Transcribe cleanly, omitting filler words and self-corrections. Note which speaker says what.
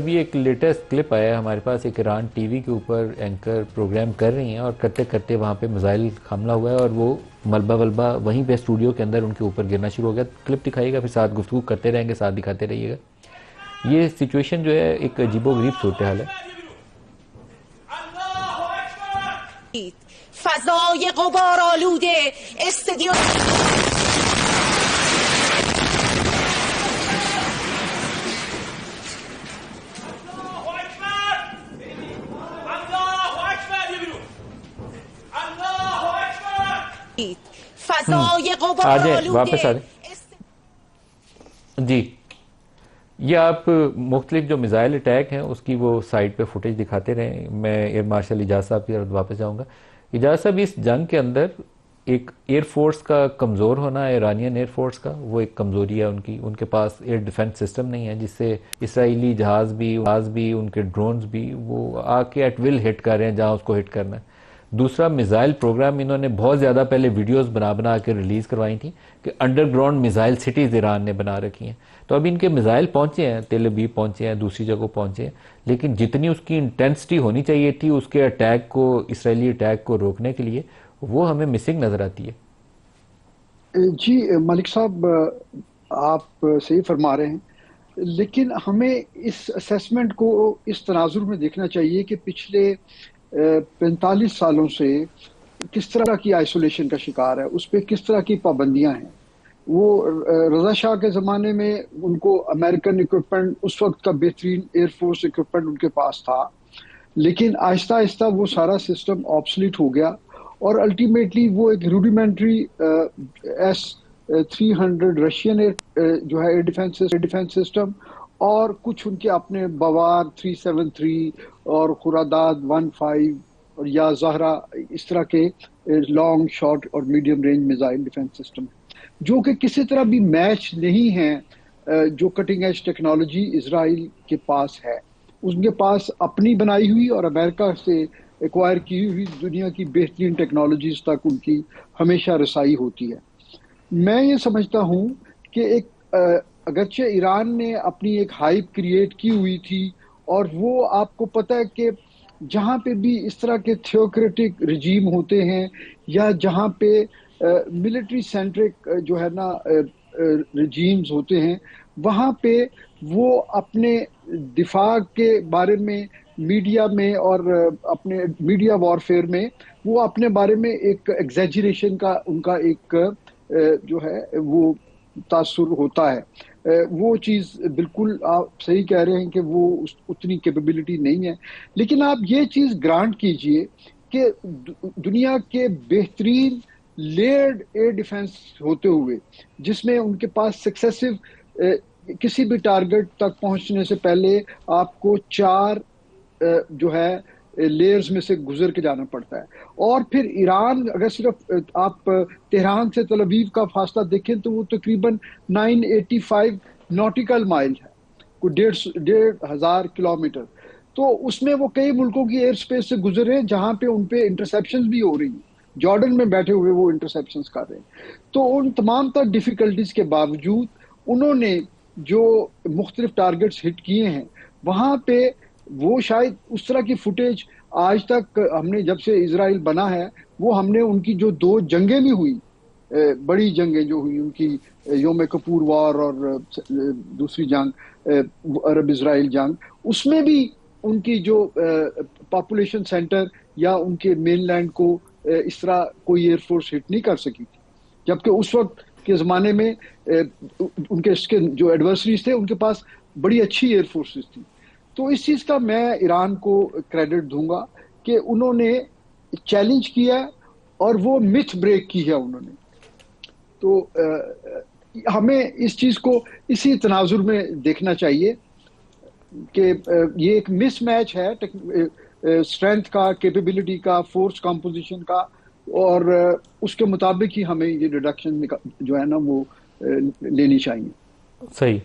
Speaker 1: ابھی ایک latest clip آیا ہے ہمارے پاس، ایک ایران ٹی وی کے اوپر اینکر پروگرام کر رہی ہیں اور کرتے کرتے وہاں پہ میزائل حملہ ہوا ہے اور وہ ملبہ ولبہ وہیں پہ اسٹوڈیو کے اندر ان کے اوپر گرنا شروع ہو گیا. کلپ دکھائیے گا، پھر ساتھ گفتگو کرتے رہیں گے، ساتھ دکھاتے رہیے گا. یہ سچویشن جو ہے ایک عجیب و غریب صورتحال ہے.
Speaker 2: فضای غبار آلوده استدیوم فضای غبار
Speaker 1: آ جائیں،
Speaker 2: آلوده
Speaker 1: واپس آ جائیں. جی، یہ آپ مختلف جو میزائل اٹیک ہیں اس کی وہ سائٹ پہ فوٹیج دکھاتے رہیں. میں ایئر مارشل اجاز صاحب کی طرف واپس جاؤں گا. اجاز صاحب، اس جنگ کے اندر ایک ایئر فورس کا کمزور ہونا، ایرانین ایئر فورس کا وہ ایک کمزوری ہے ان کے پاس ایئر ڈیفنس سسٹم نہیں ہے، جس سے اسرائیلی جہاز بھی ان کے ڈرونز بھی وہ آ کے ایٹ ول ہٹ کر رہے ہیں جہاں اس کو ہٹ کرنا ہے. دوسرا، میزائل پروگرام انہوں نے بہت زیادہ پہلے ویڈیوز بنا کے ریلیز کروائی تھیں کہ under ground missile cities Iran نے بنا رکھی ہیں. تو اب ان کے میزائل پہنچے ہیں، تیل ابیب پہنچے ہیں، دوسری جگہ پہنچے ہیں، لیکن جتنی اس کی انٹینسٹی ہونی چاہیے تھی اس کے اٹیک کو، اسرائیلی اٹیک کو روکنے کے لیے، وہ ہمیں مسنگ نظر آتی ہے.
Speaker 3: جی ملک صاحب، آپ صحیح فرما رہے ہیں، لیکن ہمیں اس اسیسمنٹ کو اس تناظر میں دیکھنا چاہیے کہ پچھلے 45 سالوں سے کس طرح کی آئسولیشن کا شکار ہے، اس پہ کس طرح کی پابندیاں ہیں. وہ رضا شاہ کے زمانے میں ان کو امریکن اکوپمنٹ، اس وقت کا بہترین ایئر فورس اکوپمنٹ ان کے پاس تھا، لیکن آہستہ آہستہ وہ سارا سسٹم آبسلیٹ ہو گیا اور الٹیمیٹلی وہ ایک روڈیمنٹری S-300 رشین جو ہے ایئر ڈیفنس سسٹم اور کچھ ان کے اپنے بوار 373 اور خراداد 15 اور یا زہرا، اس طرح کے لانگ، شارٹ اور medium range missile defence system جو کہ کسی طرح بھی میچ نہیں ہیں جو کٹنگ ایج ٹیکنالوجی اسرائیل کے پاس ہے. ان کے پاس اپنی بنائی ہوئی اور امریکہ سے ایکوائر کی ہوئی دنیا کی بہترین ٹیکنالوجیز تک ان کی ہمیشہ رسائی ہوتی ہے. میں یہ سمجھتا ہوں کہ ایک اگرچہ ایران نے اپنی ایک ہائپ کریٹ کی ہوئی تھی اور وہ آپ کو پتہ ہے کہ جہاں پہ بھی اس طرح کے تھیوکریٹک رجیم ہوتے ہیں یا جہاں پہ ملٹری سینٹرک جو ہے نا رجیمز ہوتے ہیں، وہاں پہ وہ اپنے دفاع کے بارے میں میڈیا میں اور اپنے میڈیا وارفیئر میں وہ اپنے بارے میں ایک ایگزیجریشن کا ان کا ایک جو ہے وہ تاثر ہوتا ہے. وہ چیز بالکل آپ صحیح کہہ رہے ہیں کہ وہ اتنی کیپیبلٹی نہیں ہے، لیکن آپ یہ چیز گرانٹ کیجئے کہ دنیا کے بہترین لیئرڈ ایئر ڈیفنس ہوتے ہوئے جس میں ان کے پاس سکسیسو کسی بھی ٹارگٹ تک پہنچنے سے پہلے آپ کو 4 جو ہے لیئرز میں سے گزر کے جانا پڑتا ہے، اور پھر ایران اگر صرف آپ تہران سے تل ابیب کا فاصلہ دیکھیں تو وہ تقریباً 985 ناٹیکل مائل ہے، کوئی 1,500 کلومیٹر. تو اس میں وہ کئی ملکوں کی ایئر سپیس سے گزر رہے ہیں جہاں پہ ان پہ انٹرسیپشنز بھی ہو رہی ہیں. جارڈن میں بیٹھے ہوئے وہ انٹرسیپشنز کر رہے ہیں. تو ان تمام تر ڈیفیکلٹیز کے باوجود انہوں نے جو مختلف ٹارگٹس ہٹ کیے ہیں وہاں پہ وہ شاید اس طرح کی فوٹیج آج تک ہم نے جب سے اسرائیل بنا ہے وہ ہم نے ان کی جو 2 جنگیں بھی ہوئی، بڑی جنگیں جو ہوئی ان کی یوم کپور وار اور دوسری جنگ عرب اسرائیل جنگ، اس میں بھی ان کی جو پاپولیشن سینٹر یا ان کے مین لینڈ کو اس طرح کوئی ایئر فورس ہٹ نہیں کر سکی تھی، جبکہ اس وقت کے زمانے میں ان کے جو ایڈورسریز تھے ان کے پاس بڑی اچھی ایئر فورسز تھی. تو اس چیز کا میں ایران کو کریڈٹ دوں گا کہ انہوں نے چیلنج کیا اور وہ متھ بریک کی ہے انہوں نے. تو ہمیں اس چیز کو اسی تناظر میں دیکھنا چاہیے کہ یہ ایک مس میچ ہے اسٹرینتھ کا، کیپیبلٹی کا، فورس کمپوزیشن کا، اور اس کے مطابق ہی ہمیں یہ ریڈکشن جو ہے نا وہ لینی چاہیے.
Speaker 1: صحیح.